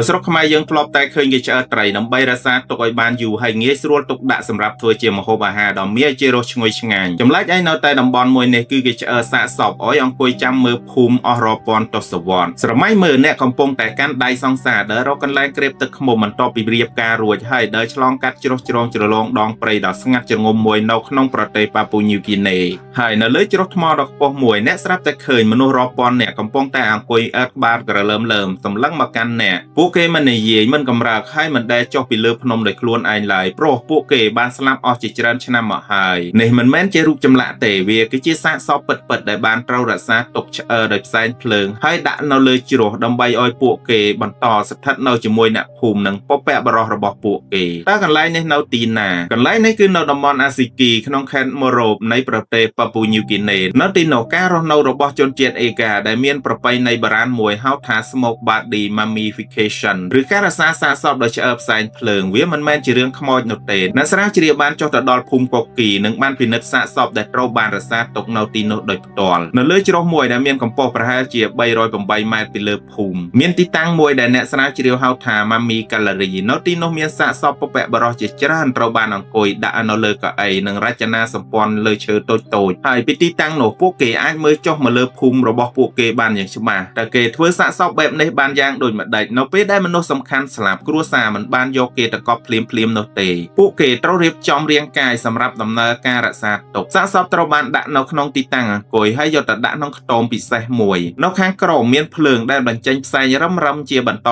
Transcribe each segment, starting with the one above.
នៅស្រុកខ្មែរយើងធ្លាប់តែឃើញគេឆ្អើរត្រីដើម្បីរក្សាទុកឲ្យបានយូរហើយងាយស្រួលទុកដាក់សម្រាប់ធ្វើជាម្ហូបអាហារដ៏មានជារសឈ្ងុយឆ្ងាញ់ចម្លែកឯនៅតែតំបន់មួយនេះគឺគេឆ្អើរសាកសពឲ្យអង្គុយចាំមើលភូមិអស់រាប់ពាន់ទសវត្សរ៍ស្រមៃមើលអ្នកកំពុងតែកាន់ដៃសង្សារដើររកកន្លែងក្រេបទឹកឃ្មុំបន្ទាប់ពីរៀបការរួចហើយដើរឆ្លងកាត់ជ្រោះជ្រងជ្រលងដងព្រៃដ៏ស្ងាត់ជ្រងំមួយនៅក្នុងប្រទេសប៉ាពូញូគីណេហើយនៅលើជ្រោះថ្មដ៏ខ្ពស់មួយអ្នកស្រាប់តែឃើញមនុស្សរាប់ពាន់នាក់កំពុងតែអង្គុយអើតក្បាលក្រលើមលើមសម្លឹងមកកាន់អ្នកពួកគេមិននិយាយមិនកម្រើកហើយមិនដែលចុះពីលើភ្នំដោយខ្លួនឯងឡើយព្រោះពួកគេបានស្លាប់អស់ជាច្រើនឆ្នាំមកហើយនេះមិនមែនជារូបចម្លាក់ទេវាគឺជាសាកសពពិតៗដែលបានត្រូវរក្សាទុកឆ្អើរដោយផ្សែងភ្លើងហើយដាក់នៅលើជ្រោះដើម្បីឲ្យពួកគេបន្តស្ថិតនៅជាមួយអ្នកភូមិនិងពពកបរោះរបស់ពួកគេតើកន្លែងនេះនៅទីណាកន្លែងនេះគឺនៅតំបន់អាស៊ីគីក្នុងខេត្តម៉ូរ៉ូបនៃប្រទេសប៉ាពូញូគីណេនៅទីនោះការរស់នៅរបស់ជនជាតិអេកាដែលមានប្រពៃណីបុរាណមួយហៅថា Smoke Body Mummification ឬការរក្សាសាកសពដោយឆ្អើរផ្សែងភ្លើងវាមិនមែនជារឿងខ្មោចនោះទេអ្នកស្រាវជ្រាវបានចុះទៅដល់ភូមិកុកគីនិងបានពិនិត្យសាកសពដែលត្រូវបានរក្សាទុកនៅទីនោះដោយផ្ទាល់នៅលើជ្រោះមួយដែលមានកម្ពស់ប្រហែលជា308ម៉ែត្រពីលើភូមិមានទីតាំងមួយដែលអ្នកស្រាវជ្រាវហៅថា Mummy Gallery នៅទីនោះមានសាកសពពពកបរោះជាច្រើនត្រូវបានអង្គុយដាក់នៅលើកៅអីនិងរចនាសម្ព័ន្ធលើឈើតូចៗហើយពីទីតាំងនោះពួកគេអាចមើលចុះមកលើភូមិរបស់ពួកគេបានយ៉ាងច្បាស់តែគេធ្វើសាកសពបែបនេះបានយ៉ាងដូចម្ដេចនៅពេលដែលមនុស្សសំខាន់ស្លាប់គ្រួសារមិនបានយកគេទៅកប់ភ្លាមនោះទេពួកគេត្រូវរៀបចំរាងកាយសម្រាប់ដំណើរការរក្សាទុកសាកសពត្រូវបានដាក់នៅក្នុងទីតាំងអង្គុយហើយយកទៅដាក់ក្នុងខ្ទមពិសេសមួយនៅខាងក្រោមមានភ្លើងដែលបញ្ចេញផ្សែងរឹមជាបន្ត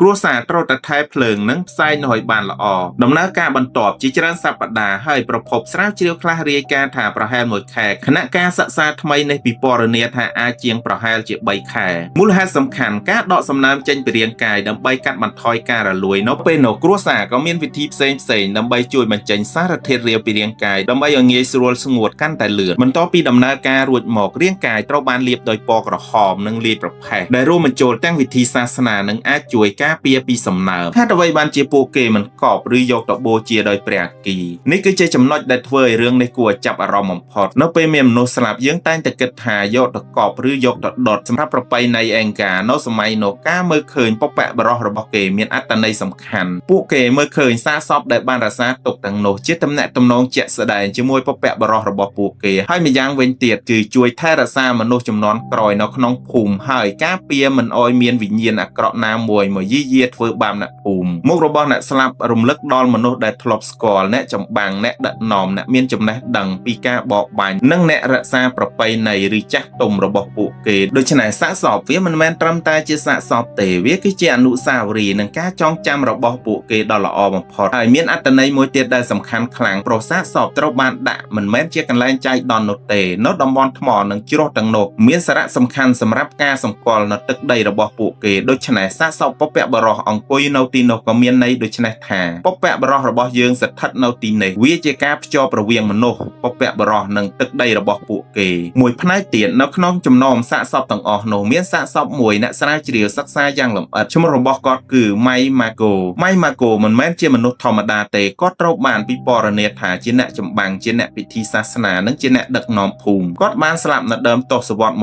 គ្រួសារត្រូវតែថែភ្លើងនិងផ្សែងនោះឲ្យបានល្អដំណើរការបន្ទាប់ជាច្រើនសប្តាហ៍ហើយប្រភពស្រាវជ្រាវខ្លះរាយការណ៍ថាប្រហែល1ខែគណៈការសិក្សាថ្មីនេះពិពណ៌នាថាអាចជាងប្រហែលជា3ខែមូលហេតុសំខាន់ការដកសំណើមចេញពីរាងកាយដើម្បីកាត់បន្ថយការរលួយនៅពេលនោះគ្រួសារក៏មានវិធីផ្សេងដើម្បីជួយបញ្ចេញសារធាតុរាវពីរាងកាយដើម្បីឲ្យងាយស្រួលស្ងួតកាន់តែលឿនបន្ទាប់ពីដំណើរការរួចមករាងកាយត្រូវបានលាបដោយពណ៌ក្រហមនិងលាយប្រផេះដែលរួមបញ្ចូលទាំងវិធីសាសនានិងអាចជួយការពារពីសំណើមហេតុអ្វីបានជាពួកគេមិនកប់ឬយកទៅបូជាដោយព្រះអគីនេះគឺជាចំណុចដែលធ្វើឲ្យរឿងនេះគួរឲ្យចាប់អារម្មណ៍បំផុតនៅពេលមានមនុស្សស្លាប់យើងតែងតែគិតថាយកទៅកប់ឬយកទៅដុតសម្រាប់ប្រពៃណីអេងកានៅសម័យនោះការមើលឃើញពពកបរោះរបស់គេមានអត្ថន័យសំខាន់ពួកគេមើលឃើញសាកសពដែលបានរក្សាទុកទាំងនោះជាទំនាក់ទំនងជាក់ស្ដែងជាមួយពពកបរោះរបស់ពួកគេហើយម្យ៉ាងវិញទៀតគឺជួយថែរក្សាមនុស្សជំនាន់ក្រោយនៅក្នុងភូមិហើយការពារមិនឲ្យមានវិញ្ញាណអាក្រក់ណាមួយមកយាយាធ្វើបាបអ្នកភូមិមុខរបស់អ្នកស្លាប់រំលឹកដល់មនុស្សដែលធ្លាប់ស្គាល់អ្នកចម្បាំងអ្នកដឹកនាំអ្នកមានចំណេះដឹងពីការបរបាញ់និងអ្នករក្សាប្រពៃណីឬចាស់ទុំរបស់ពួកគេដូច្នេះសាកសពវាមិនមែនត្រឹមតែជាសាកសពទេវាគឺជាអនុស្សាវរីយ៍និងការចងចាំរបស់ពួកគេដ៏ល្អបំផុតហើយមានអត្ថន័យមួយទៀតដែលសំខាន់ខ្លាំងព្រោះសាកសពត្រូវបានដាក់មិនមែនជាកន្លែងចៃដន្យនោះទេនៅតំបន់ថ្មនិងជ្រោះទាំងនោះមានសារៈសំខាន់សម្រាប់ការសម្គាល់នៅទឹកដីរបស់ពួកគេដូច្នេះសាកសពពពកបរោះអង្គុយនៅទីនោះក៏មានន័យដូចនេះថាពពកបរោះរបស់យើងស្ថិតនៅទីនេះវាជាការភ្ជាប់រវាងមនុស្សពពកបរោះនិងទឹកដីរបស់ពួកគេមួយផ្នែកទៀតនៅក្នុងចំណោមសាកសពទាំងអស់នោះមានសាកសពមួយអ្នកស្រាវជ្រាវសិក្សាយ៉ាងលម្អិតឈ្មោះរបស់គាត់គឺម៉ៃម៉ាកូមិនមែនជាមនុស្សធម្មតាទេគាត់ត្រូវបានពិពណ៌នាថាជាអ្នកចម្បាំងជាអ្នកពិធីសាសនានិងជាអ្នកដឹកនាំភូមិគាត់បានស្លាប់នៅដើមទសវត្សរ៍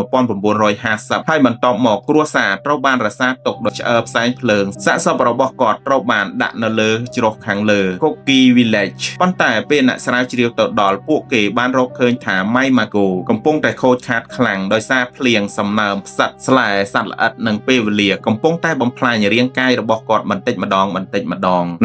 1950ហើយបន្ទាប់មកគ្រួសារត្រូវបានរក្សាទុកដោយឆ្អើរផ្សែងភ្លើងសាកសពរបស់គាត់ត្រូវបានដាក់នៅលើជ្រោះខាងលើ Koki Village ប៉ុន្តែពេលអ្នកស្រាវជ្រាវទៅដល់ពួកគេបានរកឃើញថាម៉ៃម៉ាកូកំពុងតែខូចខាតខ្លាំងដោយសារភ្លៀងសំណើមផ្សិតស្លែសត្វល្អិតនិងពេលវេលាកំពុងតែបំផ្លាញរាងកាយរបស់គាត់បន្តិចម្ដង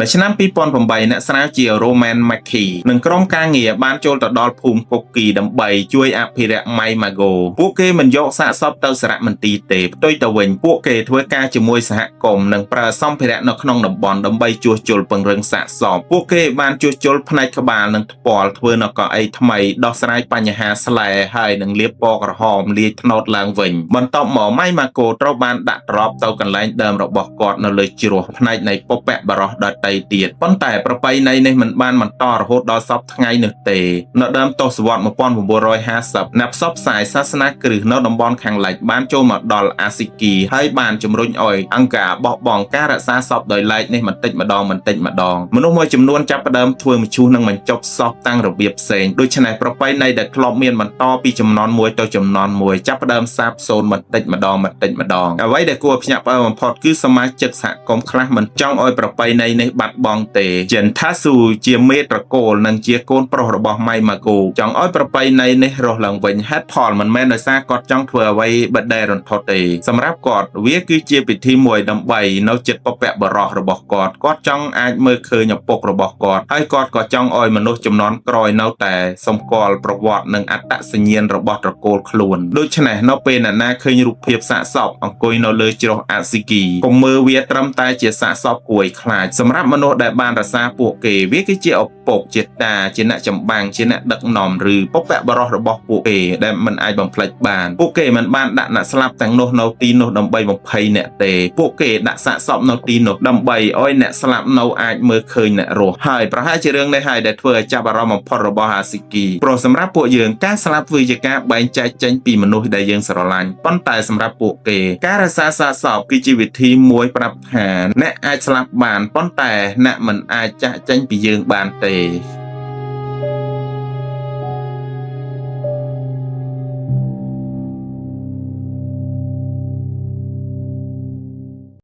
នៅឆ្នាំ2008អ្នកស្រាវជ្រាវ Roman Mackey និងក្រុមការងារបានចូលទៅដល់ភូមិ Koki ដើម្បីជួយអភិរក្សម៉ៃម៉ាកូពួកគេមិនយកសាកសពទៅសារមន្ទីរទេផ្ទុយទៅវិញពួកគេធ្វើការជាមួយសហគមន៍និងប្រើសម្ភារៈនៅក្នុងតំបន់ដើម្បីជួសជុលពង្រឹងសាកសពពួកគេបានជួសជុលផ្នែកក្បាលនិងថ្ពាល់ធ្វើនៅកៅអីថ្មីដោះស្រាយបញ្ហាស្លែហើយនឹងលាបពណ៌ក្រហមលាយត្នោតឡើងវិញបន្ទាប់មកម៉ៃម៉ាកូត្រូវបានដាក់ត្រប់ទៅកន្លែងដើមរបស់គាត់នៅលើជ្រោះផ្នែកនៃពពកបរោះដទៃទៀតប៉ុន្តែប្រពៃណីនេះមិនបានបន្តរហូតដល់សពថ្ងៃនេះទេនៅដើមទសវត្សរ៍1950អ្នកផ្សព្វផ្សាយសាសនាគ្រិស្តនៅតំបន់ខាងលិចបានចូលមកដល់អាស៊ីគីហើយបានជំរុញឲ្យអង្គការបោះបង់ការរក្សាសពដោយឡែកនេះបន្តិចម្ដងមនុស្សមួយចំនួនចាប់ផ្ដើមធ្វើមឈូសនិងបញ្ចុះសពតាំងរបៀបផ្សេងដូច្នេះប្រពៃណីដែលធ្លាប់មានបន្តពីជំនាន់មួយទៅជំនាន់មួយចាប់ផ្ដើមសាបសូន្យបន្តិចម្ដងអ្វីដែលគួរភ្ញាក់ផ្អើលបំផុតគឺ សមាជិកសហគមន៍ខ្លះមិនចង់ឲ្យប្រពៃណីនេះបាត់បង់ទេចិនថាស៊ូជាមេត្រកូលនិងជាកូនប្រុសរបស់ម៉ៃម៉ាគូចង់ឲ្យប្រពៃណីនេះរស់ឡើងវិញហេតុផលមិនមែនដោយសារគាត់ចង់ធ្វើអ្វីបដិរន្ធត់ទេសម្រាប់គាត់វាគឺជាពិធីមួយដើម្បីនៅចិត្តបុព្វបុរសរបស់គាត់ចង់អាចមើលឃើញឪពុករបស់គាត់ហើយគាត់ក៏ចង់ឲ្យមនុស្សជំនាន់ក្រោយនៅតែសម្គាល់ប្រវត្តិនិងអត្តសញ្ញាណរបស់ត្រកូលខ្លួនដូច្នេះនៅពេលអ្នកណាឃើញរូបភាពសាកសពអង្គុយនៅលើជ្រោះអសុគីកុំមើលវាត្រឹមតែជាសាកសពគួរឲ្យខ្លាចសម្រាប់មនុស្សដែលបានរក្សាពួកគេវាគឺជាឪពុកជាតាជាអ្នកចម្បាំងជាអ្នកដឹកនាំឬបុព្វបុរសរបស់ពួកគេដែលមិនអាចបំភ្លេចបានពួកគេមិនបានដាក់អ្នកស្លាប់ទាំងនោះនៅទីនោះដើម្បីបំភ័យអ្នកទេពួកគេដាក់សាកសពនៅទីនោះដើម្បីឲ្យអ្នកស្លាប់នៅអាចមើលឃើញអ្នករស់ហើយប្រហែលជារឿងនេះហើយដែលធ្វើឲ្យចាប់អារម្មណ៍បំផុតរបស់អាស៊ីគីព្រោះសម្រាប់ពួកយើងការស្លាប់វាជាការបែងចែកចេញពីមនុស្សដែលយើងស្រឡាញ់ប៉ុន្តែសម្រាប់ពួកគេការរក្សាសាកសពគឺជាវិធីមួយប្រាប់ថាអ្នកអាចស្លាប់បានប៉ុន្តែអ្នកមិនអាចចាកចេញពីយើងបានទេ